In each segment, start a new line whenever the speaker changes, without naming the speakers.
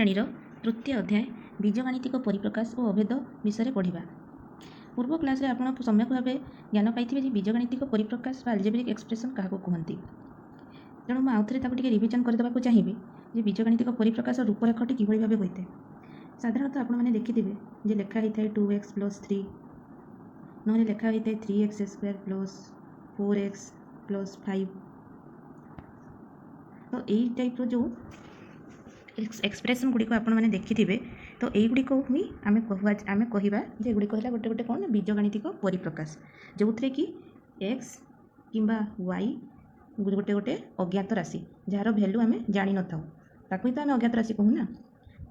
ଶ୍ରେଣୀର ତୃତୀୟ ଅଧ୍ୟାୟ ବୀଜଗାଣିତିକ ପରିପ୍ରକାଶ ଓ ଅଭେଦ ବିଷୟରେ ପଢ଼ିବା। ପୂର୍ବ କ୍ଲାସ୍ରେ ଆପଣ ସମ୍ୟକ ଭାବେ ଜ୍ଞାନ ପାଇଥିବେ ଯେ ବୀଜଗାଣିତିକ ପରିପ୍ରକାଶ ବା ଆଲଜେବ୍ରିକ୍ ଏକ୍ସପ୍ରେସନ୍ କାହାକୁ କୁହନ୍ତି। ତେଣୁ ମୁଁ ଆଉଥରେ ତାକୁ ଟିକେ ରିଭିଜନ୍ କରିଦେବାକୁ ଚାହିଁବି ଯେ ବୀଜଗାଣିତିକ ପରିପ୍ରକାଶ ରୂପରେଖଟି କିଭଳି ଭାବେ ହୋଇଥାଏ। ସାଧାରଣତଃ ଆପଣମାନେ ଦେଖିଥିବେ ଯେ ଲେଖା ହୋଇଥାଏ 2x + 3, ନହେଲେ ଲେଖା ହୋଇଥାଏ 3x² + 4x + 5। ତ ଏଇ ଟାଇପ୍ର ଯେଉଁ ଏକ୍ସପ୍ରେସନ୍ ଗୁଡ଼ିକ ଆପଣମାନେ ଦେଖିଥିବେ, ତ এইଗୁଡ଼ିକୁ ହିଁ ଆମେ କହିବା ଯେ ଏଗୁଡ଼ିକ ହେଲା ଗୋଟେ ଗୋଟେ କ'ଣ ନା ବୀଜଗାଣିତିକ ପରିପ୍ରକାଶ, ଯେଉଁଥିରେ କି x କିମ୍ବା y ଗୋଟେ ଗୋଟେ ଅଜ୍ଞାତ ରାଶି ଯାହାର ଭ୍ୟାଲୁ ଆମେ ଜାଣିନଥାଉ, ତାକୁ ହିଁ ତ ଆମେ ଅଜ୍ଞାତ ରାଶି କହୁ ନା।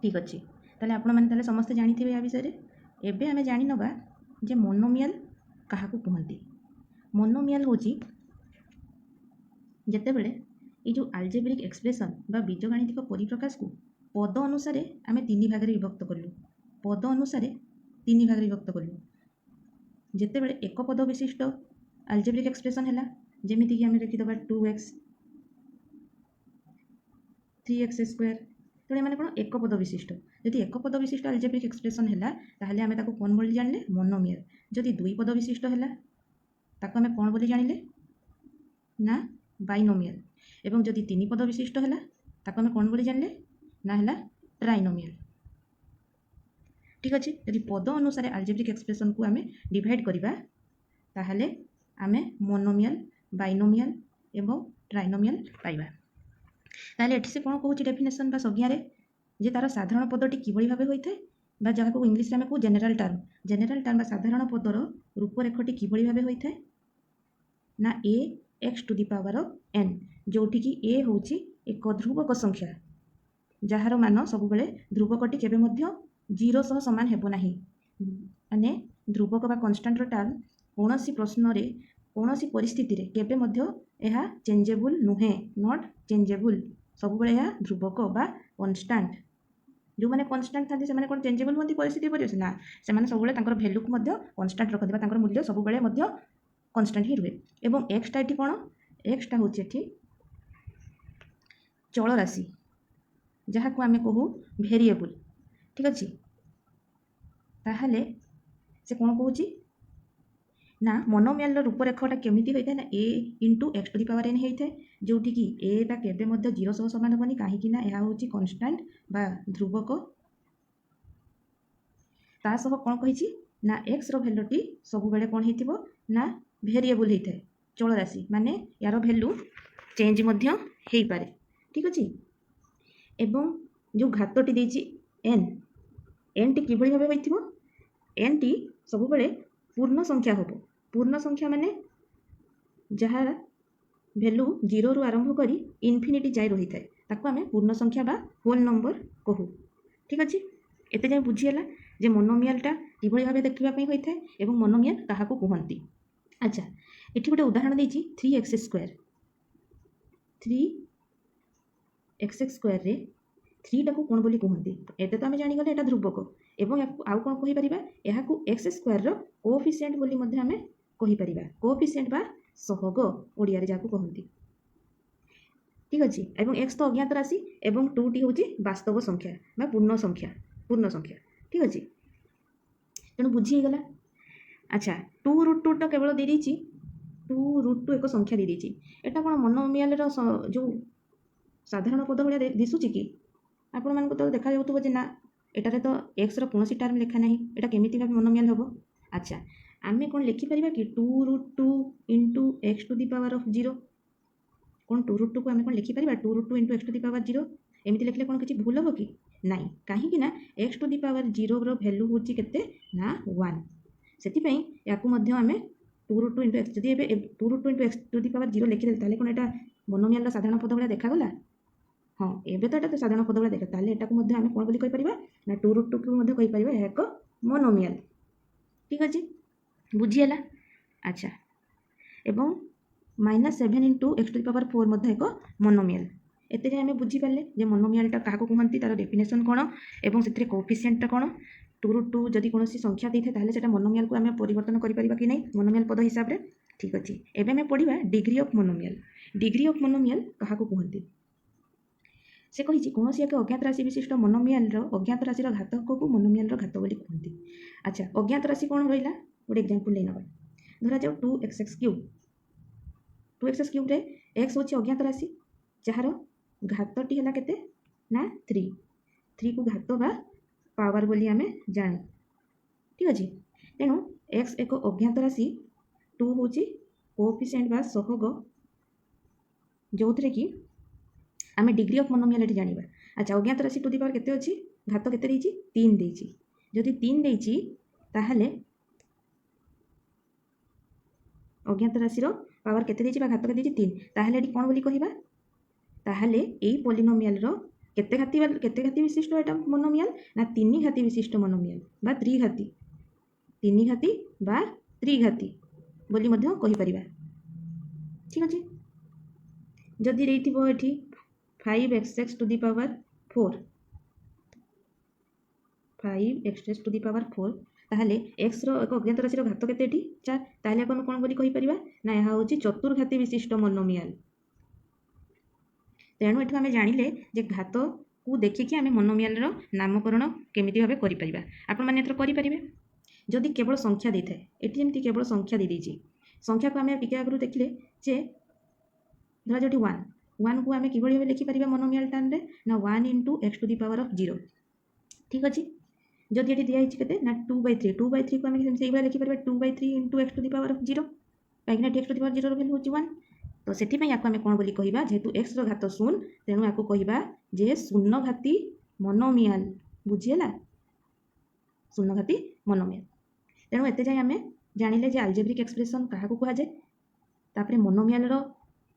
ଠିକ୍ ଅଛି, ତାହେଲେ ଆପଣମାନେ ତାହେଲେ ସମସ୍ତେ ଜାଣିଥିବେ ୟା ବିଷୟରେ। ଏବେ ଆମେ ଜାଣିନେବା ଯେ ମୋନୋମିଆଲ କାହାକୁ କୁହନ୍ତି। ମୋନୋମିଆଲ ହେଉଛି ଯେତେବେଳେ এই ଯେଉଁ ଆଲଜେବ୍ରିକ୍ ଏକ୍ସପ୍ରେସନ୍ ବା ବୀଜଗାଣିତିକ ପରିପ୍ରକାଶକୁ ପଦ ଅନୁସାରେ ଆମେ 3 ଭାଗରେ ବିଭକ୍ତ କଲୁ। ପଦ ଅନୁସାରେ 3 ଭାଗରେ ବିଭକ୍ତ କଲୁ। ଯେତେବେଳେ ଏକ ପଦ ବିଶିଷ୍ଟ ଆଲଜେବ୍ରିକ୍ ଏକ୍ସପ୍ରେସନ୍ ହେଲା, ଯେମିତିକି ଆମେ ଲେଖିଦେବା 2x 3x², ତେଣୁ ଏମାନେ କ'ଣ ଏକ ପଦ ବିଶିଷ୍ଟ। ଯଦି ଏକ ପଦ ବିଶିଷ୍ଟ ଆଲଜେବ୍ରିକ୍ ଏକ୍ସପ୍ରେସନ୍ ହେଲା, ତାହେଲେ ଆମେ ତାକୁ କ'ଣ ବୋଲି ଜାଣିଲେ? ମୋନୋମିଆଲ। ଯଦି ଦୁଇ ପଦ ବିଶିଷ୍ଟ ହେଲା, ତାକୁ ଆମେ କ'ଣ ବୋଲି ଜାଣିଲେ? ନା ବାଇନୋମିଆଲ। ଏବଂ ଯଦି 3 ପଦ ବିଶିଷ୍ଟ ହେଲା, ତାକୁ ଆମେ କ'ଣ ବୋଲି ଜାଣିଲେ? ନା ହେଲା ଟ୍ରାଇନୋମିଆଲ। ଠିକ୍ ଅଛି, ଯଦି ପଦ ଅନୁସାରେ ଆଲଜେବ୍ରିକ୍ ଏକ୍ସପ୍ରେସନ୍କୁ ଆମେ ଡିଭାଇଡ୍ କରିବା, ତାହେଲେ ଆମେ ମୋନୋମିଆଲ, ବାଇନୋମିଆଲ ଏବଂ ଟ୍ରାଇନୋମିଆଲ ପାଇବା। ତାହେଲେ ଏଠି ସେ କ'ଣ କହୁଛି ଡେଫିନେସନ୍ ବା ସଂଜ୍ଞାରେ, ଯେ ତା'ର ସାଧାରଣ ପଦଟି କିଭଳି ଭାବେ ହୋଇଥାଏ, ବା ଯାହାକୁ ଇଂଲିଶରେ ଆମେ କହୁ ଜେନେରାଲ ଟର୍ମ ବା ସାଧାରଣ ପଦର ରୂପରେଖଟି କିଭଳି ଭାବେ ହୋଇଥାଏ ନା ax⁴n, ଯେଉଁଠିକି a ହେଉଛି ଏକ ଧ୍ରୁବକ ସଂଖ୍ୟା, ଯାହାର ମାନ ସବୁବେଳେ ଧ୍ରୁବକଟି କେବେ ମଧ୍ୟ 0 ସହ ସମାନ ହେବ ନାହିଁ। ମାନେ ଧ୍ରୁବକ ବା କନଷ୍ଟାଣ୍ଟର ଟର୍ମ କୌଣସି ପ୍ରଶ୍ନରେ କୌଣସି ପରିସ୍ଥିତିରେ କେବେ ମଧ୍ୟ ଏହା ଚେଞ୍ଜେବୁଲ୍ ନୁହେଁ, ନଟ୍ ଚେଞ୍ଜେବୁଲ୍। ସବୁବେଳେ ଏହା ଧ୍ରୁବକ ବା କନଷ୍ଟାଣ୍ଟ। ଯେଉଁମାନେ କନଷ୍ଟାଣ୍ଟ ଥାନ୍ତି ସେମାନେ କ'ଣ ଚେଞ୍ଜେବୁଲ୍ ହୁଅନ୍ତି ପରିସ୍ଥିତି ପରିବେଶ? ନା, ସେମାନେ ସବୁବେଳେ ତାଙ୍କର ଭ୍ୟାଲୁକୁ ମଧ୍ୟ କନଷ୍ଟାଣ୍ଟ ରଖନ୍ତି ବା ତାଙ୍କର ମୂଲ୍ୟ ସବୁବେଳେ ମଧ୍ୟ କନଷ୍ଟାଣ୍ଟ ହିଁ ରୁହେ। ଏବଂ ଏକ୍ସଟା ଏଠି କ'ଣ? ଏକ୍ସଟା ହେଉଛି ଏଠି ଚଳ ରାଶି, ଯାହାକୁ ଆମେ କହୁ ଭେରିଏବୁଲ୍। ଠିକ୍ ଅଛି, ତାହେଲେ ସେ କ'ଣ କହୁଛି ନା ମୋନୋମିଆଲର ରୂପରେଖଟା କେମିତି ହୋଇଥାଏ ନା a×x⁴n ହୋଇଥାଏ, ଯେଉଁଠିକି ଏଟା କେବେ ମଧ୍ୟ 0 ସହ ସମାନ ହେବନି, କାହିଁକି ନା ଏହା ହେଉଛି କନଷ୍ଟାଣ୍ଟ ବା ଧ୍ରୁବକ। ତା ସହ କ'ଣ କହିଛି ନା ଏକ୍ସର ଭ୍ୟାଲୁଟି ସବୁବେଳେ କ'ଣ ହେଇଥିବ ନା ଭେରିଏବୁଲ୍ ହେଇଥାଏ, ଚଳ ରାଶି, ମାନେ ୟାର ଭ୍ୟାଲୁ ଚେଞ୍ଜ ମଧ୍ୟ ହେଇପାରେ। ଠିକ୍ ଅଛି, ଏବଂ ଯେଉଁ ଘାତଟି ଦେଇଛି ଏନ୍ଟି କିଭଳି ଭାବେ ହୋଇଥିବ? ଏନ୍ଟି ସବୁବେଳେ ପୂର୍ଣ୍ଣ ସଂଖ୍ୟା ହେବ। ପୂର୍ଣ୍ଣ ସଂଖ୍ୟା ମାନେ ଯାହା ଭ୍ୟାଲୁ 0ରୁ ଆରମ୍ଭ କରି ଇନଫିନିଟି ଯାଏ ରହିଥାଏ, ତାକୁ ଆମେ ପୂର୍ଣ୍ଣ ସଂଖ୍ୟା ବା ହୋଲ୍ ନମ୍ବର କହୁ। ଠିକ୍ ଅଛି, ଏତେ ଯାଏଁ ବୁଝିହେଲା ଯେ ମୋନୋମିଆଲଟା କିଭଳି ଭାବେ ଦେଖିବା ପାଇଁ ହୋଇଥାଏ ଏବଂ ମୋନୋମିଆଲ କାହାକୁ କୁହନ୍ତି। ଆଚ୍ଛା, ଏଠି ଗୋଟେ ଉଦାହରଣ ଦେଇଛି 3x²। 3x²ରେ 3ଟାକୁ କ'ଣ ବୋଲି କୁହନ୍ତି? ଏତେ ତ ଆମେ ଜାଣିଗଲେ ଏଟା ଧ୍ରୁବକ, ଏବଂ ଆଉ କ'ଣ କହିପାରିବା? ଏହାକୁ x² ର କୋଏଫିସିଏଣ୍ଟ ବୋଲି ମଧ୍ୟ ଆମେ କହିପାରିବା। କୋଏଫିସିଏଣ୍ଟ ବା ସହଗ ଓଡ଼ିଆରେ ଯାହାକୁ କହନ୍ତି। ଠିକ୍ ଅଛି, ଏବଂ x ତ ଅଜ୍ଞାତ ରାଶି ଏବଂ 2ଟି ହେଉଛି ବାସ୍ତବ ସଂଖ୍ୟା ବା ପୂର୍ଣ୍ଣ ସଂଖ୍ୟା। ଠିକ୍ ଅଛି, ତେଣୁ ବୁଝି ହେଇଗଲା। ଆଚ୍ଛା, 2√2 ତ କେବଳ ଦେଇଦେଇଛି, 2√2 ଏକ ସଂଖ୍ୟା ଦେଇଦେଇଛି। ଏଟା କ'ଣ ମୋନୋମିଆଲର ଯେଉଁ ସାଧାରଣ ପଦ ଭଳିଆ ଦିଶୁଛି କି? ଆପଣମାନଙ୍କୁ ତ ଦେଖାଯାଉଥିବ ଯେ ନା, ଏଟାରେ ତ ଏକ୍ସର କୌଣସି ଟର୍ମ ଲେଖା ନାହିଁ, ଏଟା କେମିତି ଭାବେ ମୋନୋମିଆଲ ହେବ? ଆଚ୍ଛା, ଆମେ କ'ଣ ଲେଖିପାରିବା କି 2√2 × x⁴0? କ'ଣ 2√2କୁ ଆମେ କ'ଣ ଲେଖିପାରିବା 2√2 × x⁴0? ଏମିତି ଲେଖିଲେ କ'ଣ କିଛି ଭୁଲ ହେବ କି? ନାହିଁ, କାହିଁକି ନା x⁴0ର ଭ୍ୟାଲୁ ହେଉଛି କେତେ ନା 1। ସେଥିପାଇଁ ୟାକୁ ମଧ୍ୟ ଆମେ 2√2 × x, ଯଦି ଏବେ 2√2 × x⁴0 ଲେଖିଦେଲେ, ତାହେଲେ କ'ଣ ଏଟା ମୋନୋମିଆଲର ସାଧାରଣ ପଦ ଭଳିଆ ଦେଖାଗଲା? ହଁ, ଏବେ ତ ଏଟା ତ ସାଧାରଣ ପଦ ଭଳିଆ ଦେଖା, ତାହେଲେ ଏଟାକୁ ମଧ୍ୟ ଆମେ କ'ଣ ବୋଲି କହିପାରିବା ନା 2√2କୁ ମଧ୍ୟ କହିପାରିବା ଏହା ଏକ ମୋନୋମିଆଲ। ଠିକ୍ ଅଛି, ବୁଝିହେଲା। ଆଚ୍ଛା, ଏବଂ -7 × x⁴ ମଧ୍ୟ ଏକ ମୋନୋମିଆଲ। ଏଥିରେ ଆମେ ବୁଝିପାରିଲେ ଯେ ମୋନୋମିଆଲଟା କାହାକୁ କୁହନ୍ତି, ତା'ର ଡେଫିନେସନ୍ କ'ଣ ଏବଂ ସେଥିରେ କୋଏଫିସିଏଣ୍ଟଟା କ'ଣ। 2√2 ଯଦି କୌଣସି ସଂଖ୍ୟା ଦେଇଥାଏ, ତାହେଲେ ସେଟା ମୋନୋମିଆଲକୁ ଆମେ ପରିବର୍ତ୍ତନ କରିପାରିବା କି ନାହିଁ ମୋନୋମିଆଲ ପଦ ହିସାବରେ। ଠିକ୍ ଅଛି, ଏବେ ଆମେ ପଢ଼ିବା ଡିଗ୍ରୀ ଅଫ୍ ମୋନୋମିଆଲ। ଡିଗ୍ରୀ ଅଫ୍ ମୋନୋମିଆଲ କାହାକୁ କୁହନ୍ତି? से कही कौन एक अज्ञात राशि विशिष्ट मोनोमियल अज्ञात राशि घातक को मोनोमियल घात बोली कहते। अच्छा अज्ञात राशि कौन रहा गोटे एग्जांपल ले नवा धरा जाओ 2x क्यूब 2x क्यूब रे x हूँ अज्ञात राशि जार घातटी है केते ना 3 को घात बा पावर बोली आमे जान ठीक अच्छे। तेणु x एक अज्ञात राशि 2 हूँ कोएफिशिएंट बा सहग जो थे कि आम डिग्री ऑफ मोनोमियलिटी जानिबा। अच्छा अज्ञात राशि टू दी पावर केते अछि घात केते देछि 3 देछि जदि 3 देछि ताहले अज्ञात राशि रो पावर केते देछि बा घात केते देछि 3 ताहले एटी कोन बोली कहिबा ताहले एई पॉलिनोमियल रो केते घाती विशिष्ट एटा मोनोमियल ना 3 घाती विशिष्ट मोनोमियल बा त्रिघाती 3 घाती बा त्रिघाती बोली मध्य कहि परिबा ठीक अछि। जदि रेथिबो एठी 5x to the power 4 5x to the power 4 ताहले x रो एक अज्ञात राशि रो घात केते एठी 4 ताहले आपण कोन बोली कहि परिबा ना यहा होची चतुर्घाती विशिष्ट मोनोमियल। तेणु एठु आमे जानिले जे घात को देखिकी आमे मोनोमियल रो नामकरण केमिति भाबे करि परिबा आपण माने एथर करि परिबे। जदि केवल संख्या देथाय एठी जेमति केवल संख्या दे देछि संख्या को आमे टिके आगरु देखिले जे धरा जोटी 1 को आमे किबळी भाबे लिखि परिबा मोनोमियल टर्म रे ना 1 into x to the power of 0 ठीक अछि। जदि एठी दिया हिछि केते ना 2/3 को आमे सेही भाबे लिखि परिबा 2/3 into x to the power of 0 काहेकि ना x टू दी पावर 0 रो वैल्यू होछि 1 तो सेठी पय याको आमे कोन बोली कहिबा जेहेतु x रो घात 0 तेनु याको कहिबा जे शून्य घाती मोनोमियल बुझियला शून्य घाती मोनोमियल। तेणु एते जाय आमे जानिले जे अल्जेब्रिक एक्सप्रेशन काहा को कहा जाय तापरे मोनोमियल रो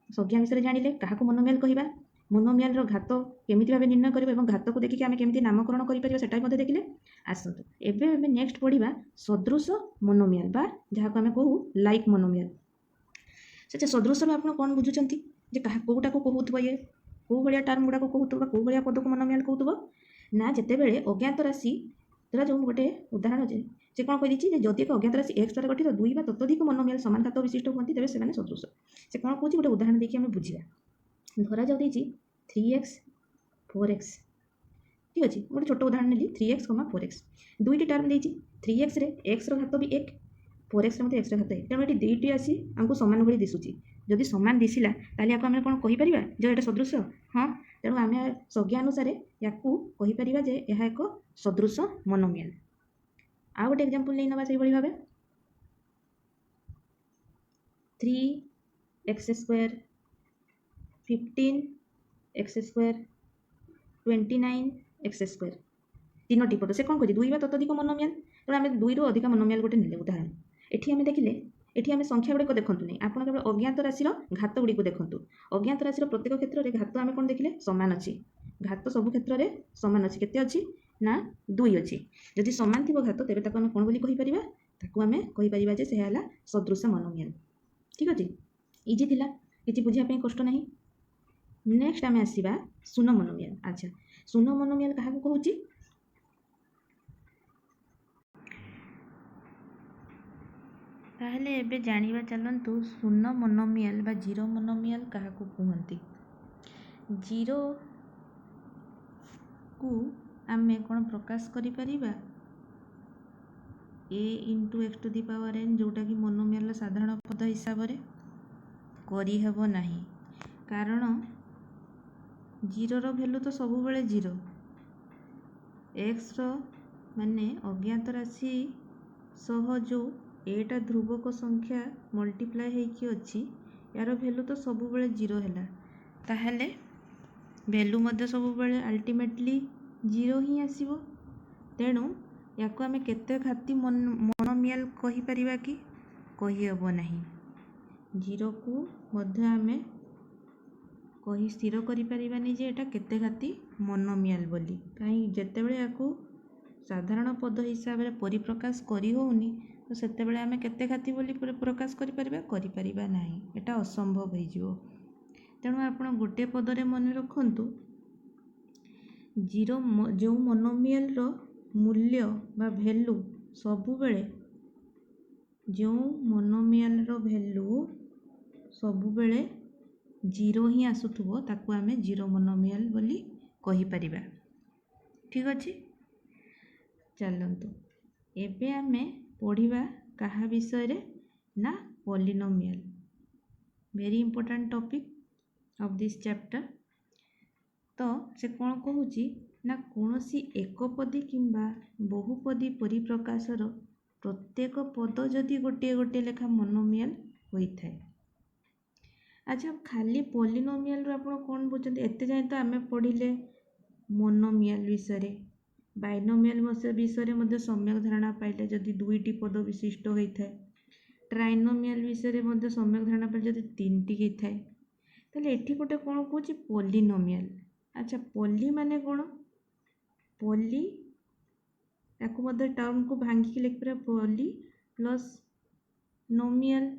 संज्ञा विषय जानिले काहा को मोनोमियल कहिबा मोनोमियल रो घात केमिति भाबे निर्णय करिबा एवं घात को देखि आमे केमिति नामकरण करि परिबा सेटा मध्ये देखिले। आसंतु एबे एबे नेक्स्ट पढिबा सदृश मोनोमियल बा जहा को आमे कहू लाइक मोनोमियल। से सदृश रो आपण कोन बुझुचंती जे काहा कोटा को कहउतबो ये को भलिया टर्म गुडा को कहउतबो को भलिया पद को मोनोमियल कहउतबो ना जेते बेले अज्ञात राशि तरा जो गोटे उदाहरण जे कोन कहि दिछि जे जदि एक अज्ञात राशि x द्वारा गठित दुई बा ततोधिक मोनोमियल समान घात विशिष्ट होंती तेबे से माने सदृश से कोन कहउछि गोटे उदाहरण देखि हमें बुझिबा। धरा जाउ दिछि 3x 4x ठीक अछि गोटे छोट उदाहरण नेली 3x, 4x दुईटी टर्म देछि 3x रे x रो घात भी 1 4x रे मते x रो घात 1 तेणु एटी दुईटी आसी हमको समान भली दिसुछि जदि समान दिसिला ताले याको आमे कोन कहि परिबा जे एटा सदृश हां तेणु आमे संज्ञा अनुसार याकू कहि परिबा जे एहा एक सदृश मोनोमियल। आ गोटे एग्जांपल नै नबा सही बळी भाबे 3x² 15x² 29x² तीनोटी पद से कोन कहि दुई बा ततोधिक मोनोमियल तेणु आमे दुई रो अधिक मोनोमियल गोटे नेले उदाहरण एठी आमे देखिले एठी आमे संख्या गुडी को देखंतु नै आपण केवल अज्ञात राशि रो घात गुडी को देखंतु अज्ञात राशि रो प्रत्येक क्षेत्र रे घात आमे कोन देखिले समान अछि घात सब क्षेत्र रे समान अछि केते अछि ना 2 अछि जदि समान थिबो घात तेबे ताको आमे कोन बोली कहि परिबा ताको आमे कहि परिबा जे से हला सदृश मोनोमियल ठीक अछि। इजी थिला किछि बुझिया पे कष्ट नाही। नेक्स्ट आमे आसीबा शून्य मोनोमियल। अच्छा शून्य मोनोमियल काहा को कहउछि ताहले एबे जानिबा चलंतु शून्य मोनोमियल बा जीरो मोनोमियल काहा को कहंती। जीरो को आमे कोन प्रकाश करि परिबा a into x to the power n जोटा कि मोनोमियल साधारण पद हिसाब रे करि हेबो नाही कारण जीरो रो वैल्यू तो सब बेले जीरो x रो माने अज्ञात राशि सह जो एटा ध्रुवक संख्या मल्टीप्लाई हेकी अछि यार वैल्यू तो सब बेले जीरो हैला ताहले वैल्यू मध्ये सब बेले अल्टीमेटली जीरो ही आसीबो। तेणु याको आमे केते घाती मोनोमियल कहि परिबा कि कहि हेबो नाही जीरो को मध्ये आमे कहि स्थिर करि परिबानी जे एटा केते घाती मोनोमियल बोली काई जेते बेले याको साधारण पद हिसाब रे परिप्रकाश करि होउनी तो सेते बेले आमे केते घाती बोली प्रकाश करि परिबा नाही एटा असंभव होई जिवो। तेणु आपण गोटे पद रे मन रखंतु जीरो जो मोनोमियल रो मूल्य बा वैल्यू सबु बेले जो मोनोमियल रो वैल्यू सबु बेले जीरो ही आसुथबो ताकू आमे जीरो मोनोमियल बोली कहीपर। ठीक अच्छे चलतु एबे आमे पढ़िबा कहा विषय ना polynomial very important topic of this chapter. तो से कौन कहूँ ना कौन सी एकपदी किंबा बहुपदी परिप्रकाशर प्रत्येक पद जदि गोटे गोटे लेखा मोनोमियल होता है। अच्छा खाली पॉलिनोमियल आप कौन बुझते एत जाए तो आम पढ़िले मोनोमियल विषय बाइनोमियल विषय सम्यक धारणा पाइले जदि दुईटी पद विशिष्ट होता है। ट्राइनोमियल विषय सम्यक धारणा पाइले जदि तीनटी होता है। ताहले एठी गोटे कौन कहूँ पॉलिनोमियल। अच्छा पॉली माने कौन पॉली या टर्म को भांगिक लिखिपर पॉली प्लस नोमियल।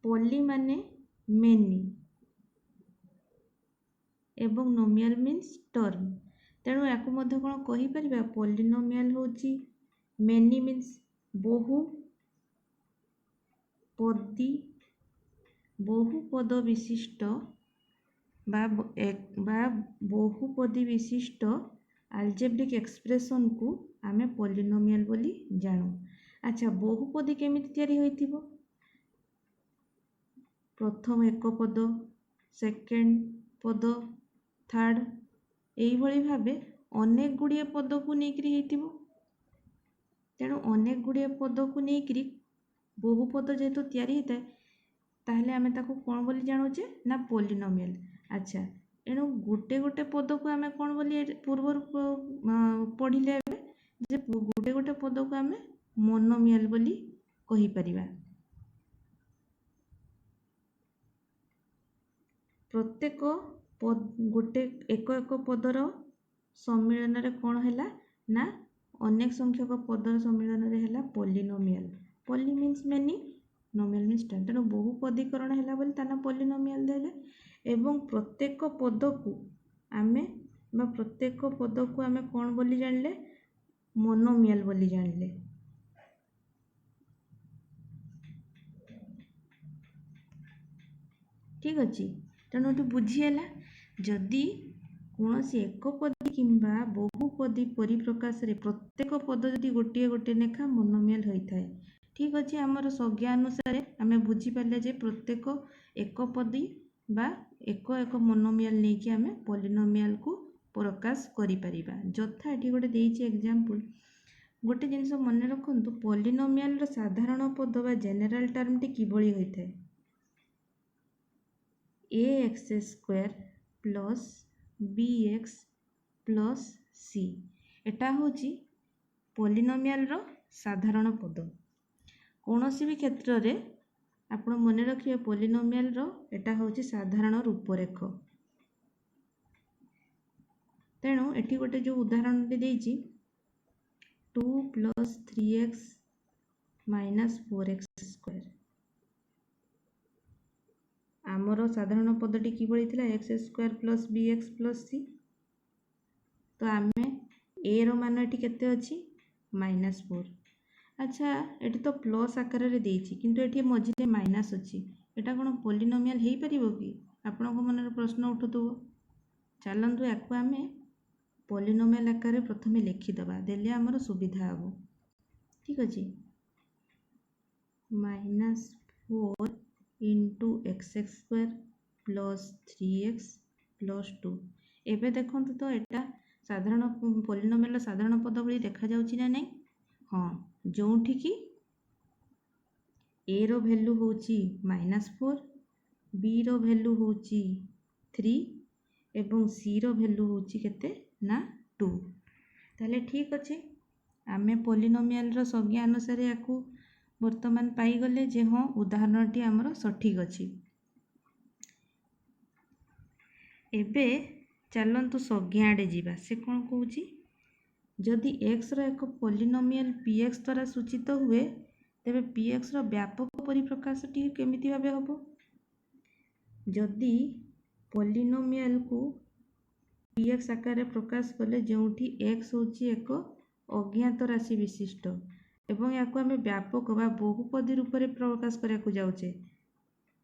पॉली माने मेनी एवं नोमियल मीन्स टर्म। तेणु या कौन कहीपर पॉलिनोमियल होची मेनी मीन्स बहु पदी बहुपद विशिष्ट बा बहुपदी विशिष्ट आल्जेब्रिक एक्सप्रेशन को आमे पॉलिनोमियल बोली जानू। अच्छा बहुपदी केमिति तैयारी होइथिबो प्रथम एक पद सेकेंड पद थर्ड यही भली भावे अनेक गुड़िए पद को लेकिरी होइथिबो। तेणु अनेक गुड़िए पद को लेकिरी बहुपद जेहेतु तैयारी होता है ताहले आमे ताको कौन बोली जानूचे ना पॉलिनोमियल। अच्छा एणु गोटे गोटे पद को आमे कौन बोली पूर्व पढ़िले जे गोटे गोटे पद को आमे मोनोमियल बोली कहि परिबा। प्रत्येक गोटे एक एक पदर सम्मिलन रे कौन हैला ना अनेक संख्यक पदर सम्मिलन रे हैला polynomial. Poly means many नोमियल means term. तेणु बहुपदीकरण हैला बोली ताना पॉलिनोमियल देले एवं प्रत्येक पद को आमे प्रत्येक पद को आमे कौन बोली जानले मोनोमियल बोली जानले। ठीक अच्छे तेणु ये बुझीगला जदि कौन सी एकपदी किंबा बहुपदी परिप्रकाश रे प्रत्येक पद जदि गोटे गोटे लेखा मोनोमियल होता है। ठीक अच्छे आमर संज्ञा अनुसार आम बुझीपारे जे प्रत्येक एकपदी बा एक एक मोनोमियल नहीं कि आम पॉलिनोमियल को प्रकाश करिपरिबा। जथा एठी गोटे देइछि एग्जांपल गोटे जिनस मन रखु पॉलिनोमियल रो साधारण पद बा जेनेराल टर्म टी किभली होइथाय ax² plus bx plus c एटा होची पॉलिनोमियल रो साधारण पद। कौन सी भी क्षेत्र रे आपण मन रखिए पॉलिनोमियल रो एटा होची साधारण रूपरेख। तेणु एठी गोटे जो उदाहरण देइछि 2 + 3x - 4x² आमर साधारण पदटी किभली थिला x² + bx + c। तो आमे a रो मान एठी केते अछि -4। अच्छा एठी तो प्लस आकार रे देइछि किंतु एठी मझिरे माइनस अछि एटा कोन पॉलिनोमियल हेई परिबो कि आपन को मन रे प्रश्न उठुतबो। चलंतु याकु आमे पॉलिनोमियल आकार रे प्रथमे लिखि दबा देले हमर सुविधा हबो। ठीक अछि -4 * x² + 3x + 2। एबे देखंतु तो एटा साधारण पॉलिनोमियल साधारण पद भली देखा जाउछि ना नहीं। हाँ जोठी कि a रो वैल्यू होची -4 b रो वैल्यू होची 3 एवं c रो वैल्यू होची केते ना 2। ताले ठीक अछि आमे पॉलिनोमियल रो संज्ञा अनुसार याकू वर्तमान पाई गले जे हाँ उदाहरणटी आमर सठिक अछि। एबे चलंतु संज्ञा आडे जीवा से कौन कहूची जदि x रो एक पॉलिनोमियल px द्वारा सूचित हुए तेबे px रो व्यापक परिप्रकाश टी केमिति भाबे हबो। जदि पॉलिनोमियल को px आकार रे प्रकाश कले जोठी x होची एक अज्ञात राशि विशिष्ट एवं याकू आमे व्यापक बा बहुपदी रूप रे प्रकाश करिया को जाउचे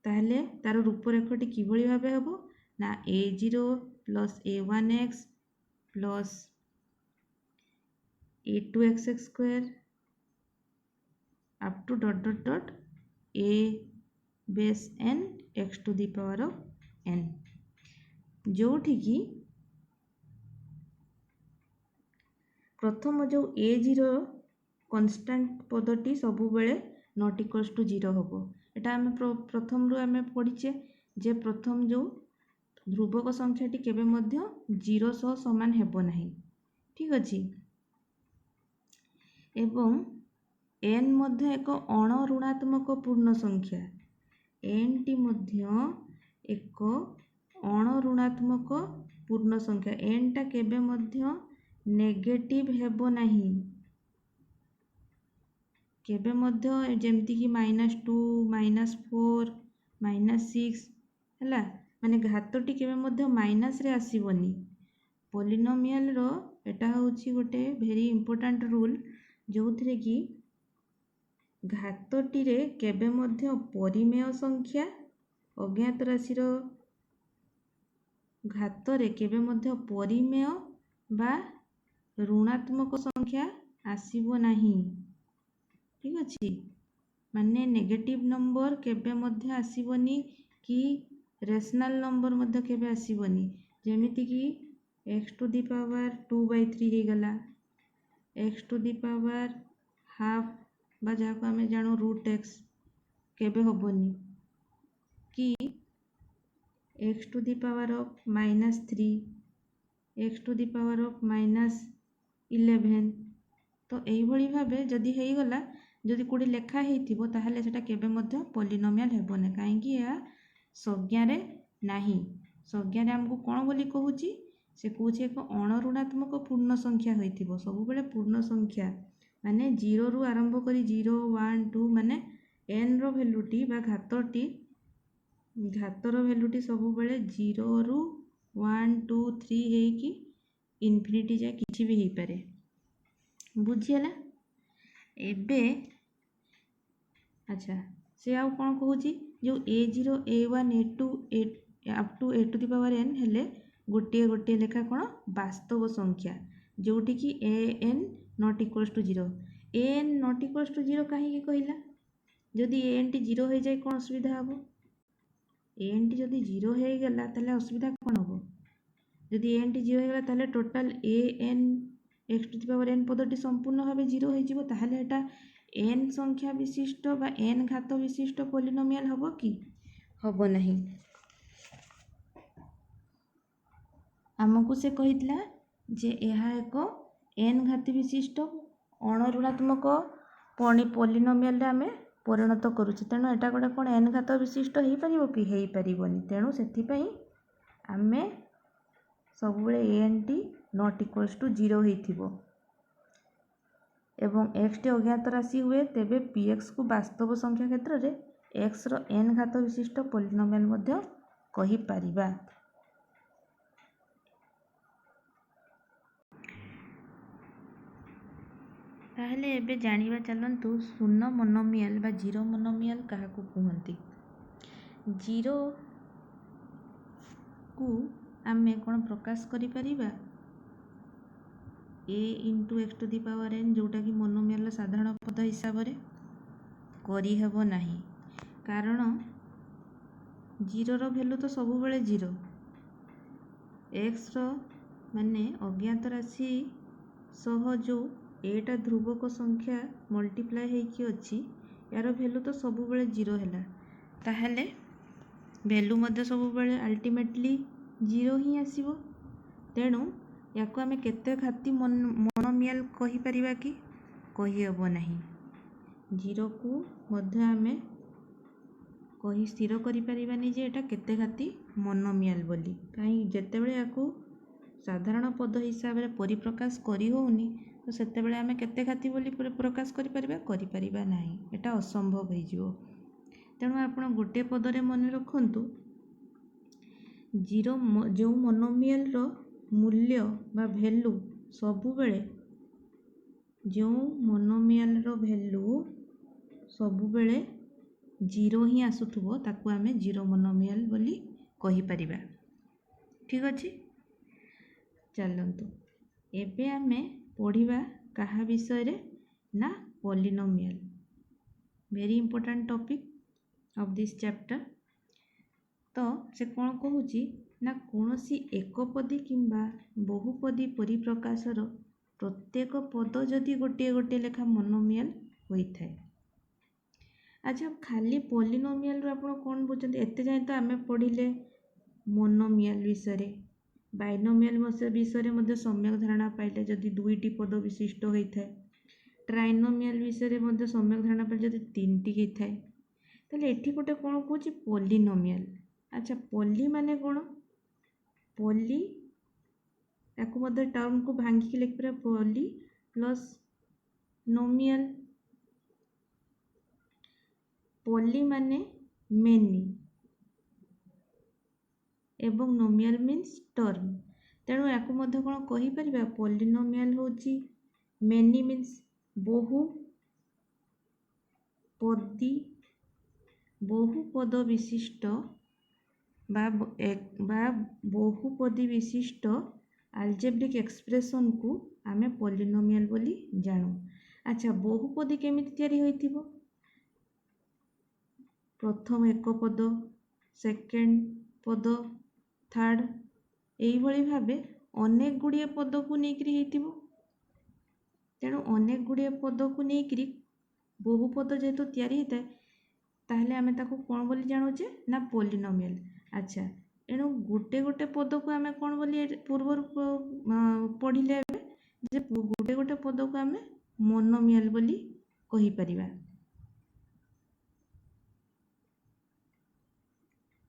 ताहले तार रूपरेखटी किभली भाबे हबो ନା a0 plus a1x plus a2x square up to dot dot dot a base n x to the power of n, जोठिकी प्रथम जो a0 कन्स्टांट पदटी सबु बेले नॉट इक्वल्स टू 0 होबो। एटा आमे प्रथम रु आमे पढिचे जे प्रथम जो ध्रुवक संख्याटी केबे मध्य 0 सह समान हेबो नाही। ठीक अछि। एवं n मध्य एक अण ऋणात्मक पूर्ण संख्या, n टी मध्य एक अण ऋणात्मक पूर्ण संख्या, n टा केबे मध्य नेगेटिव हेबो नाही, केबे मध्य जेमती कि -2 -4 -6 हैला, माने घातटी केबे मध्य माइनस रे आसीबनी। पॉलिनोमियल रो एटा होची गोटे वेरी इंपोर्टेंट रूल, जो थरे कि घातटी रे केबे मध्य परिमेय संख्या अज्ञात राशि रो घात रे केबे मध्य परिमेय बा ऋणात्मक संख्या आसीबो नाही। ठीक अछि। माने नेगेटिव नंबर केबे मध्य आसीबनी कि रेशनल नंबर मध्य केबे आसीबनी, जेमिति कि x टू द पावर 2/3 हे गला, x to the power half बा जाको हमें जानो √x केबे होबनी, कि x to the power of -3, x to the power of -11, तो एई भली भाबे जदी हेई गला, जदी कोडी लेखा हेइथिबो ताहले सेटा केबे मध्य पॉलिनोमियल हेबोने, काहे कि या संज्ञा रे नाही। संज्ञा रे हमको कोन बोली कहूची, से कहूची एक अण ऋणात्मक पूर्ण संख्या होइथिबो। सब बेले पूर्ण संख्या माने 0 रु आरंभ करी 0 1 2 माने n रो वैल्यूटी बा घातर वैल्यूटी सब बेले 0 रु 1 2 3 हेई कि इन्फिनिटी जाय किछि भी हेई पारे। बुझियला एबे। अच्छा, से आउ कोन कहूची, जो a0 a1 a2 up to a to the power n हेले गोटे गोटे लेखा कोन वास्तव संख्या, जोटी कि an not equals to 0। an not equals to 0 काहे कि कहिला, जदी an टी 0 हो जाय कोन असुविधा हबो, an टी जदी 0 हे गेला ताले असुविधा कोन हबो, जदी an टी 0 हे गेला ताले total an x to the power n पदटी संपूर्ण भाबे 0 हो जिवो, ताहले एटा n संख्या विशिष्ट बा n घात विशिष्ट पॉलिनोमियल हबो कि हबो नहीं। हमकु से कहितला जे एहा एक n घात विशिष्ट अण ऋणात्मक पॉलिनोमियल रे आमे परिणत करूचे, तेणु एटा गोटे कोन n घात विशिष्ट हेई परिबो कि हेई परिबोनी। तेणु सेथि पई आमे सब बेले an टी नॉट इक्वल्स टू 0 हेइथिबो एवं x टी अज्ञात राशि हुए, तेबे px को वास्तव संख्या क्षेत्र रे x रो n घात विशिष्ट पॉलिनोमियल मध्य कहि परिबा। ताहले एबे जानिबा चलंतु शून्य मोनोमियल बा जीरो मोनोमियल काहाकू कहंती। जीरो को आमे कोन प्रकाश करि परिबा a into x to the power n, जोटा कि मोनोमियल साधारण पद हिसाब रे करि हेबो नाही, कारण जीरो रो वैल्यू तो सब बेले 0, x रो माने अज्ञात राशि सह जो एटा ध्रुवक संख्या मल्टीप्लाई हेकी अछि, यार वैल्यू तो सब बेले 0 हैला, ताहले वैल्यू मध्य सब बेले अल्टीमेटली 0 ही आसीबो। तेणु याको आमे केते घाती मोनोमियल कहि परिबा कि कहि हेबो नाही। 0 को मध्य आमे कहि स्थिर करि परिबानी जे एटा केते घाती मोनोमियल बोली, काहे जेते बेले याको साधारण पद हिसाब रे परिप्रकाश करि होउनी, तो सेते बेले आमे केते घाती बोली प्रकाश करि परिबा नाही, एटा असंभव होई जिवो। तेणु आपण गोटे पद रे मन रखंतु, जीरो जो मोनोमियल रो मूल्य बा वैल्यू सबु बेले, जो मोनोमियल रो वैल्यू सबु बेले 0 ही आसुथुबो, ताकू आमे जीरो मोनोमियल बोली कहि परिबा। ठीक अच्छे। चलतु एबे आमे पढ़िबा काहा विषय रे ना polynomial, very important topic of this chapter. तो से कौन कहूची ना कौनसी एकपदी किंबा बहुपदी परिप्रकाशर प्रत्येक पद जदि गोटे गोटे लेखा मोनोमियल होइथाय। अच्छा खाली पॉलिनोमियल रो आपण कौन बुझते, एते जाए तो आमे पढ़िले मोनोमियल विषय, बाइनोमियल विषय मध्ये सम्यक धारणा पाइले जदि दुईटी पद विशिष्ट होइथाय। ट्राइनोमियल विषय मध्ये सम्यक धारणा पाइले जदि तीनटी होइथाय। ताले एठी गोटे कौन कहूची पॉलिनोमियल। अच्छा पॉली माने कौन, पॉली याकू मध्ये टर्म को भांगी के लिख पारे पॉली प्लस नोमियल। पॉली माने मेनी एवं नोमियल मीन्स टर्म, तेणु याकू मध्ये कौन कहि परिबा पॉलिनोमियल होची मेनी मीन्स बहु पदी, बहुपद विशिष्ट बा बहुपदी विशिष्ट आल्जेब्रिक एक्सप्रेशन को आमे पॉलिनोमियल बोली जानू। अच्छा बहुपदी केमिति तयारी होइथिबो, प्रथम एक पद, सेकेंड पद, थर्ड एई भली भाबे अनेक गुड़िए पद को नेकरी हेतिबो। तेणु अनेक गुड़िए पद को नेकरी बहुपद जेहेतु तयारी होता है ताहले आमे ताको कौन बोली जानूचे ना पॉलिनोमियल। अच्छा एणु गोटे गोटे पद को आमे कौन बोली पूर्व पढ़िले जे गोटे गोटे पद को आमे मोनोमियल बोली कहि परिबा।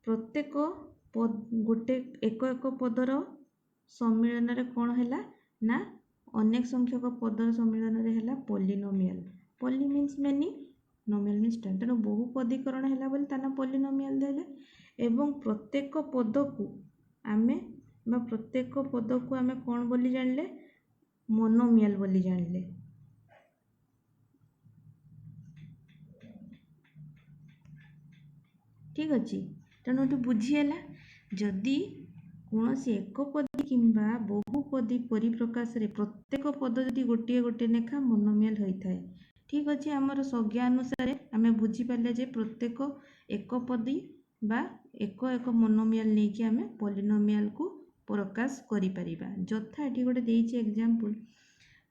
प्रत्येक गोटे एक एक पदर सम्मिलन रे कौन हैला ना अनेक संख्यक पदर सम्मिलन रे हैला polynomial. Poly means many, नोमियल means term, तेणु बहुपदीकरण हैला बोली ताना पॉलिनोमियल देले। एवं प्रत्येक पद को आमे बा प्रत्येक पद को आमे कौन बोली जानले मोनोमियल बोली जानले। ठीक अच्छे, तेणु ये बुझीगला जदि कौन एक पदी किंबा बहुपदी परिप्रकाश रे प्रत्येक पद जदि गोटे गोटे लेखा मोनोमियल होता है। ठीक अच्छे, आमर संज्ञा अनुसार आमे बुझी पाले जे प्रत्येक एक पदी बा एक एक मोनोमियल नहीं कि आमे पॉलिनोमियल को प्रकाश करि परिबा। जथा एठी गोटे देइछि एग्जांपल,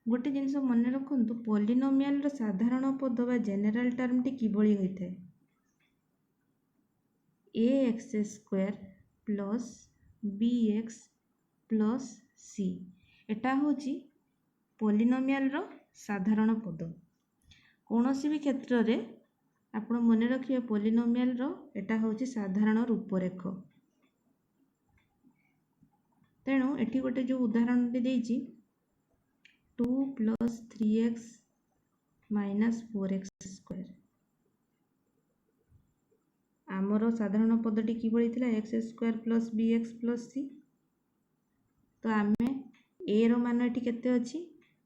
गोटे जिनिस मन रखंतु पॉलिनोमियल रो साधारण पद बा जेनेराल टर्म टी किबळी होइथाय ax square plus bx plus c, एटा होची पॉलिनोमियल रो साधारण पद। कौनसी भी क्षेत्र रे आपण मन रखिए पॉलिनोमियल रो एटा होची साधारण रूपरेख। तेणु एठी गोटे जो उदाहरण देइछि 2 plus 3x minus 4x square, आमर साधारण पदटी किभଳି थिला x square plus bx plus c। तो आमे a रो मान एठी केते अछि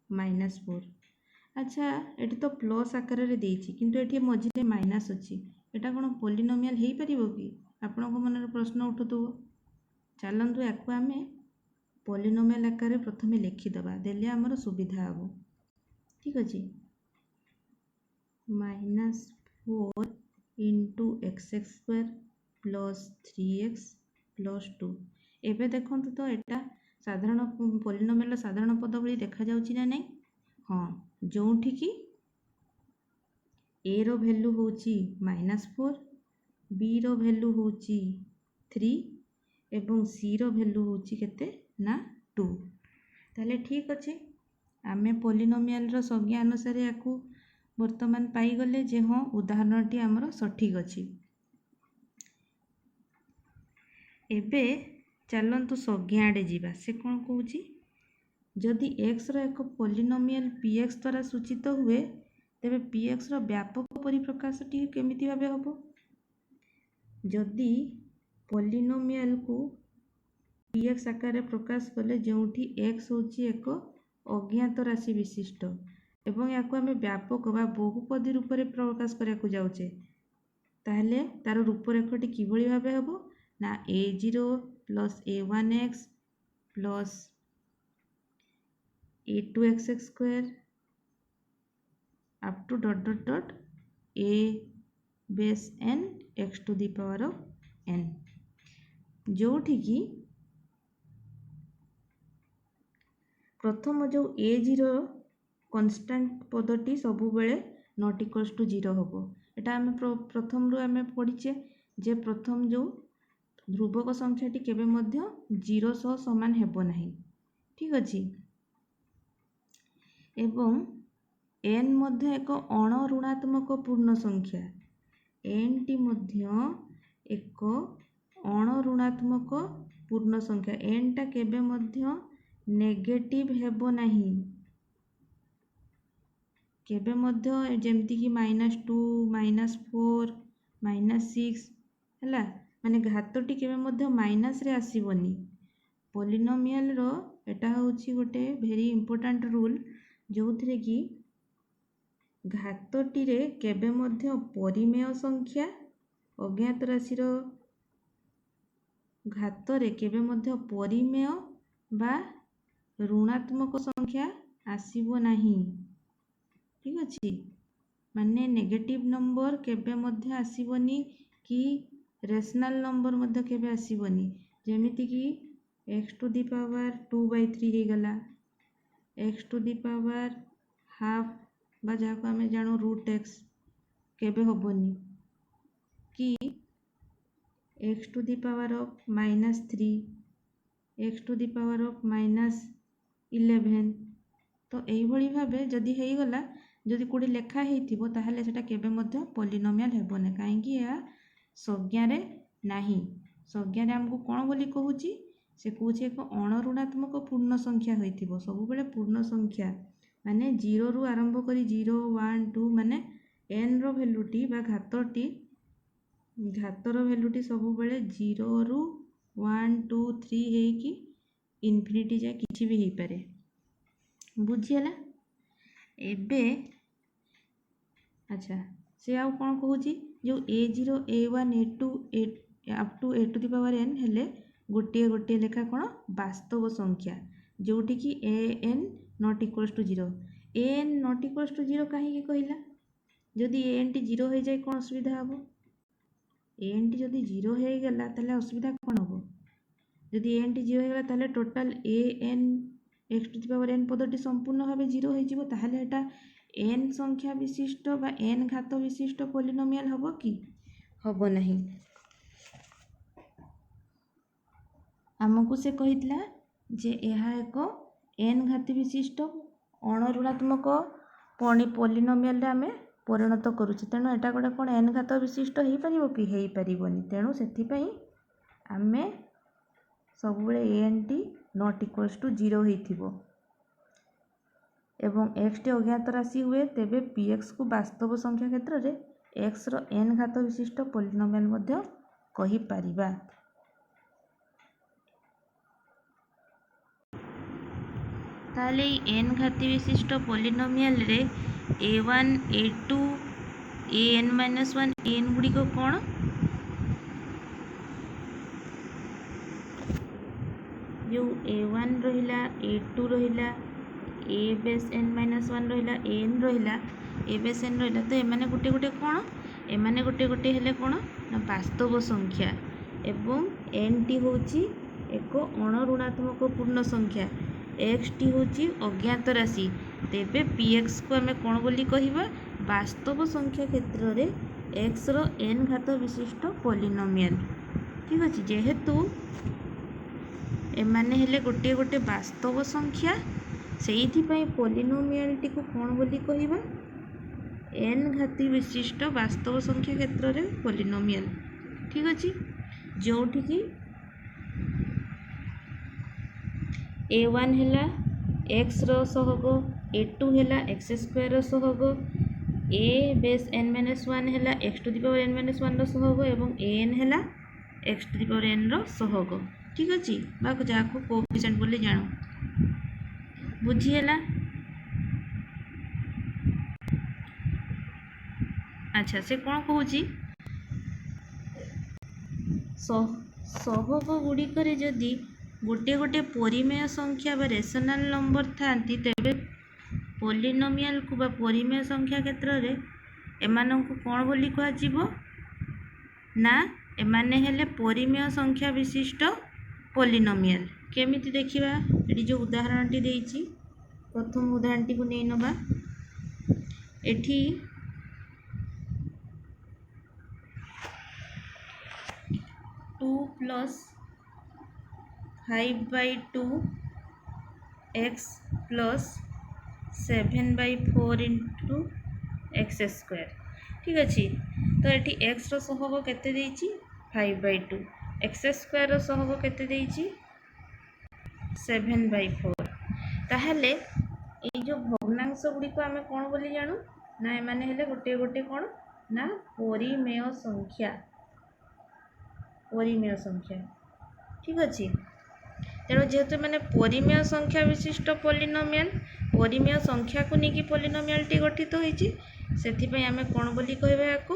-4। अच्छा एठी तो प्लस आकार रे देइछि किंतु एठी मझिरे माइनस अछि, एटा कोन पॉलिनोमियल हेई परिबो कि आपनको मनर प्रश्न उठुथबो। चलंतु याकू आमे पॉलिनोमियल आकार रे प्रथमे लिखि दबा, देले हमर सुविधा हबो। ठीक अछि, -4 into x square plus 3x plus 2। एबे देखंतु तो एटा साधारण पॉलिनोमियल साधारण पद भली देखा जाउछि ना नहीं। हाँ जोठी कि a रो वैल्यू होची -4, b रो वैल्यू होची 3 एवं c रो वैल्यू होची केते ना 2। ताले ठीक अच्छे, आमे पॉलिनोमियल रो संज्ञा अनुसार याकू वर्तमान पाई गले जे हाँ उदाहरणटी आमर सठिक अच्छी। एबे चलंतु संज्ञा आड़े जीवा, से कौन कहूची जदि x रो एक पॉलिनोमियल px द्वारा सूचित हुए तेबे px रो व्यापक परिप्रकाशटी केमिति भाबे हबो। जदि पॉलिनोमियल को px आकार रे प्रकाश कले जोठी x होची एक अज्ञात राशि विशिष्ट एवं याकू आमे व्यापक बा बहुपदी रूप रे प्रकाश करिया को जाउचे, ताहले तार रूपरेखटी किभଳି भाबे हबो ना a0 plus a1x plus a2x square up to dot dot dot a base n x to the power of n, जोठिकी प्रथम जो a0 कन्स्टांट पदटी सब बेले नॉट इक्वल्स टू 0 होबो। एटा आम प्रथम रु आम पढ़ीचे जे प्रथम जो ध्रुवक संख्याटी केबे मध्य 0 सह समान हेबो नाही, ठीक अछि। एवं n मध्य एक अण ऋणात्मक पूर्ण संख्या, n टी मध्य एक अण ऋणात्मक पूर्ण संख्या, n टा केबे मध्य नेगेटिव हेबो नाही, केबे मध्य जेमती कि -2 -4 -6 हैला, माने घातटी केबे मध्य माइनस रे आसीबनी। पॉलिनोमियल रो एटा होची गोटे वेरी इंपोर्टेंट रूल जो थिरे कि घातटी रे केबे मध्य परिमेय संख्या अज्ञात राशि रो घात रे केबे मध्य परिमेय बा ऋणात्मक संख्या आसीबो नाही, ठीक अछि। माने नेगेटिव नंबर केबे मध्य आसीबनी कि रेशनल नंबर मध्य केबे आसीबनी, जेमिति कि x टू दी पावर 2/3 हे गला, x to the power half बा जाको आमे जानो √x केबे होबनी, कि x to the power of -3, x to the power of -11। तो एई भली भाबे जदि हेई गला, जदि कोडी लेखा हेइथिबो ताहले सेटा केबे मध्य पॉलिनोमियल हेबोने, काहेकि या संज्ञा रे नाही। संज्ञा रे हमको कोन बोली कहूची, से कहूची एक अण ऋणात्मक पूर्ण संख्या होइथिबो, सब बेले पूर्ण संख्या माने 0 रु आरंभ करी 0 1 2 माने n रो वैल्यूटी बा घातटी, घातर वैल्यूटी सब बेले 0 रु 1 2 3 हेई कि इन्फिनिटी जाय किछि भी हेई पारे, बुझियला। एबे अच्छा से आउ कोन कहूची, जो a0 a1 a2 up to a to the power n हेले गोटे गोटे लेखा कोन वास्तव संख्या, जोठी कि an not equals to 0। an not equals to 0 काहे कि कहिला, जदि an टी 0 हो जाय कोन असुविधा हबो, an टी जदि 0 हे गेला ताले असुविधा कोन हबो, जदि an टी 0 हे गेला ताले total an x to the power n पदटी संपूर्ण भाबे 0 हो जिवो, ताहले एटा n संख्या विशिष्ट बा n घात विशिष्ट पॉलिनोमियल हबो कि हबो नहीं। आमको से कहितला जे एहा एक n घात विशिष्ट अण ऋणात्मक पॉलिनोमियल रे आमे परिणत करूचे, तेणु एटा गोटे कोन n घात विशिष्ट हेई परिबो कि हेई परिबोनी, तेणु सेथि पई आमे सब बेले an टी नॉट इक्वल्स टू 0 हेइथिबो एवं x टी अज्ञात राशि हुए, तेबे px को वास्तव संख्या क्षेत्र रे x रो n घात विशिष्ट पॉलिनोमियल मध्य कहि परिबा। ताले n घात विशिष्ट पॉलिनोमियल रे a1 a2 an-1 n गुडी को कोन, जो a1 रहिला a2 रहिला a बेस n-1 रहिला n रहिला a बेस n रहिला, तो एमाने गोटे गोटे कोन, एमाने गोटे गोटे हेले कोन ना वास्तव संख्या, एवं n टी होची एक अण ऋणात्मक पूर्ण संख्या, x टी होची अज्ञात राशि, तेबे px को आमे कोन बोली कहिबा, वास्तव संख्या क्षेत्र रे x रो n घात विशिष्ट पॉलिनोमियल, ठीक अछि। जेहेतु एमाने हेले गोटे गोटे वास्तव संख्या, सेइथि पई पॉलिनोमियल टी को कोन बोली कहिबा, n घाती विशिष्ट वास्तव संख्या क्षेत्र रे पॉलिनोमियल, ठीक अछि। जोठी कि a1 हेला x रो सहग, a2 हेला x स्क्वायर रो सहग, a बेस n-1 हेला x to the power n-1 रो सहग, एवं an हेला x to the power n रो सहग, ठीक अछि। बा जाको कोएफिशिएंट बोली जानो, बुझियला। अच्छा से कोन कहूची, सहग गुड़िकरे जदि गोटे गोटे परिमेय संख्या बा रेशनाल नंबर थांती तेबे पॉलिनोमियल को बा परिमेय संख्या क्षेत्र रे एमानंकु कोन बोली कहजिवो ना एमाने हेले परिमेय संख्या विशिष्ट पॉलिनोमियल। केमिति देखिबा एटी जो उदाहरणटी देइछि प्रथम उदाहरणटी को नै नबा एठी 2 + 5/2 x + 7/4 * x²। ठीक अच्छे तो ये x रो सहग केते देइछि 5/2 x² रो सहग केते देइछि 7/4। ताहले ये जो भग्नांश गुड़ी को आमे कोन बोली जानू ना एमाने हेले गोटे गोटे कोन ना परिमेय संख्या ठीक अच्छे। तेणु जेहेतु मैंने परिमेय संख्या विशिष्ट पॉलिनोमियल परिमेय संख्या को लेकिन पॉलिनोमियल टी गठित होइछि सेथिपई आमे कोन बोली कहबा याकू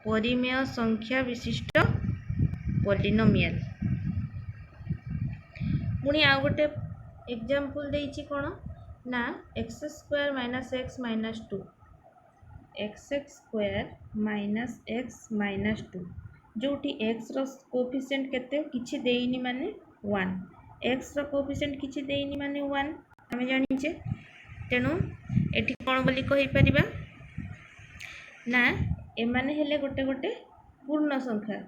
परिमेय संख्या विशिष्ट पॉलिनोमियल। पुणी आ गोटे एग्जांपल देइछि कोन ना x² - x - 2 x² - x - 2 जोटी x रो कोएफिशिएंट केते किछि देइनी माने 1 x रो कोएफिशिएंट किछि देइनी माने 1 हमें जानिछे। तेणु एठी कोन बोली कहि परिबा ना एमाने हेले गोटे गोटे पूर्ण संख्या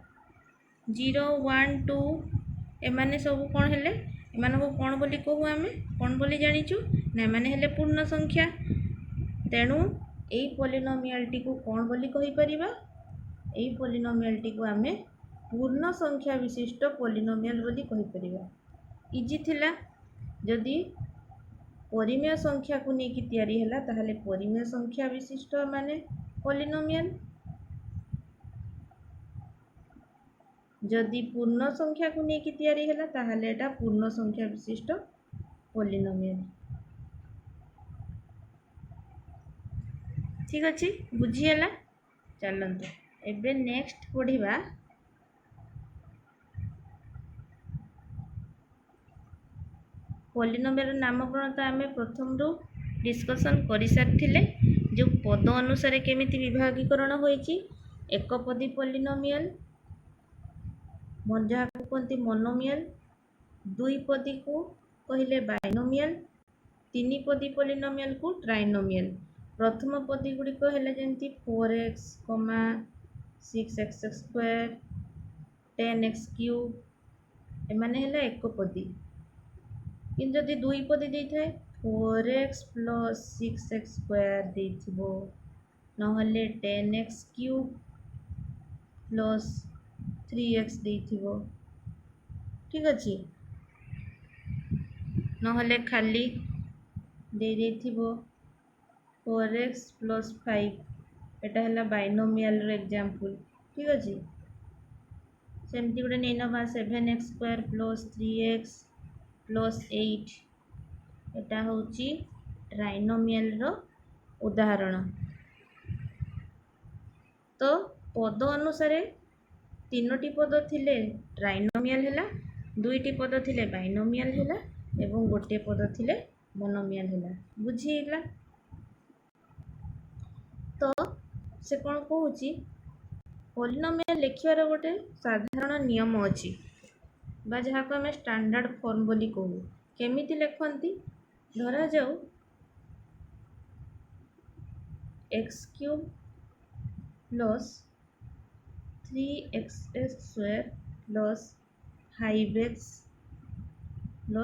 0 1 2 एमाने सब कोन हेले एमानको कोन बोली कहू आमे कोन बोली जानिछु ना एमाने हेले पूर्ण संख्या। तेणु एई पॉलिनोमियल टी को कोन बोली कहि परिबा एई पॉलिनोमियल टी को आमे पूर्ण संख्या विशिष्ट पॉलिनोमियल बोली कहि परिबा। इजी थिला जदि परिमेय संख्या को लेकिन तैयारी हैला ताहले परिमेय संख्या विशिष्ट माने पॉलिनोमियल जदि पूर्ण संख्या को लेकिन तैयारी हैला ताहले एटा पूर्ण संख्या विशिष्ट पॉलिनोमियल। ठीक अछि बुझी हैला चलंतु एबे नेक्स्ट पढ़िबा पॉलिनोमियल नामकरण तो आम प्रथम रू डिस्कसन कर सारी जो पद अनुसार केमिति विभागीकरण होइछि एक पदी पॉलिनोमियल जहाँ कहते मोनोमियल दुई पदी को कहले बाइनोमियल तीन पदी पॉलिनोमियल को ट्राइनोमियल। प्रथम पदी गुड़िक है जमी 4x, 6x² 10x³ एमाने हेला एक पदी कि जदि दुई पदी देइथाय 4x + 6x² देइथिबो नहले 10x³ + 3x देइथिबो। ठीक अछि नहले खाली दे देइथिबो 4x + 5 एटा हला बाइनोमियल रो एग्जांपल। ठीक अछि सेमती गुटे नै नबा 7x² + 3x + 8 एटा होची ट्राइनोमियल रो उदाहरण। तो पद अनुसार तीनोटी पद थिले ट्राइनोमियल हैला दुईटी पद थिले बाइनोमियल हैला एवं गोटे पद थिले मोनोमियल हैला बुझीला। तो से कौन कहूची पॉलिनोमियल लिखिबार गोटे साधारण नियम अछि बा जहाँ को आम स्टैंडर्ड फॉर्म बोली कहू केमिति लिखती धरा जाऊ x³ + 3x² + 5x +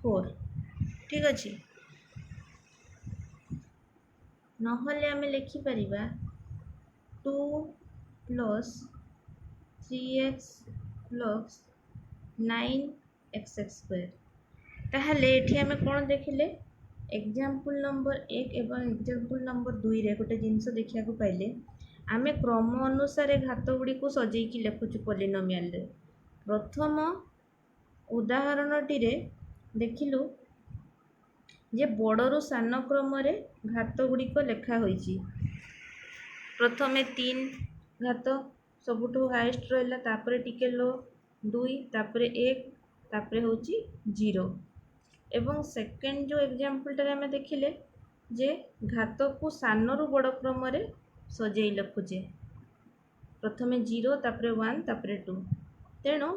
4। ठीक अच्छे नहले आमे लिखि परिबा 2 + 3x + 9x² ताहले एठी आमे कोन देखिले एग्जांपल नंबर 1 एवं एग्जांपल नंबर 2 रे गोटे जिनस देखिया को पाइले आमे क्रम अनुसार घात गुड़ी को सजै की लिखुछु पॉलिनोमियल रे। प्रथम उदाहरणटी रे देखिलु जे बड़रू सान क्रम रे घात गुड़ी को लेखा होइछि प्रथमे 3 घात सबुठू हाएस्ट रहा तापर टिके लो 2 तापर 1 तापर होची 0 एवं सेकेंड जो एग्जाम्पल आम देखिले जे घात को सान रु बड़ क्रम सजै लिखुचे प्रथमे 0 तापर 1 तापर 2 तेणु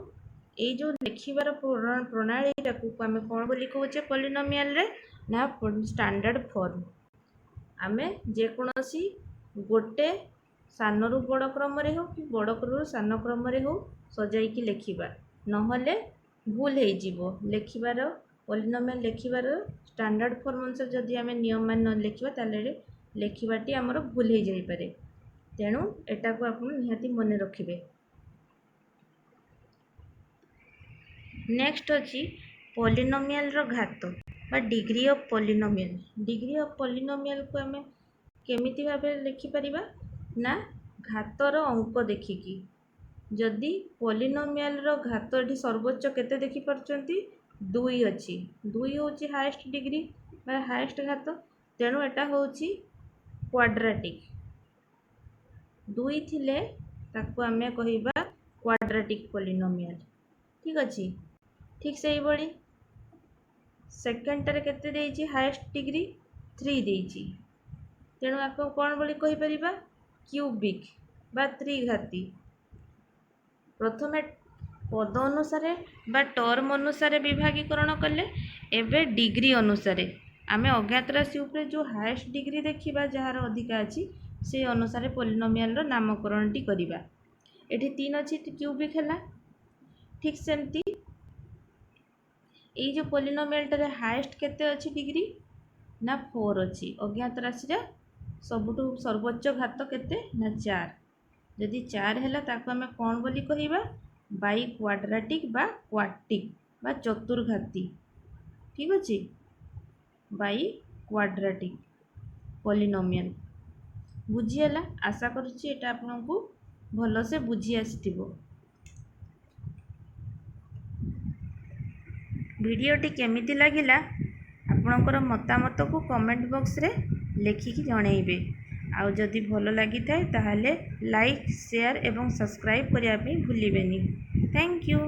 ये जो लिखिबार प्रणाली को आम कौन बोली कहूचे पॉलिनोमियल रे ना स्टैंडर्ड फॉर्म आमे जेकोसी गोटे सान रु बड़ क्रम हो कि बड़ क्रम सान क्रम हो सजाइकी लिखिबा नहले भूल हो लिखिबार पॉलिनोमियल लिखिबार स्टैंडर्ड फॉर्म अनुसार जदि आम नियम मान न लिखिबा ताले लिखिबाटी आमर भूल हो जाई पारे तेणु एटा को आप निहाती मन रखिबे। नेक्स्ट अच्छी पॉलिनोमियल रो घात बा डिग्री ऑफ पॉलिनोमियल को आम केमिति भाबे लिखि परिबा ना घातर अंक देखिकी जदि पॉलिनोमियल रो घात एठी सर्वोच्च केते देखि परचंती 2 अछि 2 होची हाईएस्ट डिग्री बा हाईएस्ट घात तेणु एटा होची क्वाड्रेटिक 2 थिले ताको आमे कहिबा क्वाड्रेटिक पॉलिनोमियल ठीक अछि। ठीक से बड़ी सेकेंड टारे केते देइची हाईएस्ट डिग्री 3 देइची तेणु आपको कौन बोली कहि परिबा क्यूबिक बा त्रिघाती प्रथमे पद अनुसार बा टर्म अनुसार विभागीकरण कले एबे डिग्री अनुसार आमे अज्ञात राशि उपरे जो हाईएस्ट डिग्री देखिबा जार अधिका अछि से अनुसार पॉलिनोमियल रो नामकरण टी करिबा एठी 3 अछि क्यूबिक हैला ठीक सेमती ये जो पॉलिनोमियल टारे हाईएस्ट केते अछि डिग्री ना 4 अछि अज्ञात राशि रा सबुठू सर्वोच्च घात केते ना 4 जदि 4 हैला ताको आमे कोन बोली कहिबा बाई क्वाड्रेटिक बा क्वार्टिक बा चतुर्घाती ठीक अछि बाई क्वाड्रेटिक पॉलिनोमियल बुझिएला आशा करूची एटा आपनको भलो से बुझी आसीथिबो। भिडियोटी केमिति लागिला आपणकर मतामत को कमेंट बॉक्स रे लिखिकी जणैबे आउ जदि भलो लगी थाए ताहले लाइक शेयर एवं सब्सक्राइब करिया पे भूलिबेनी। Thank you.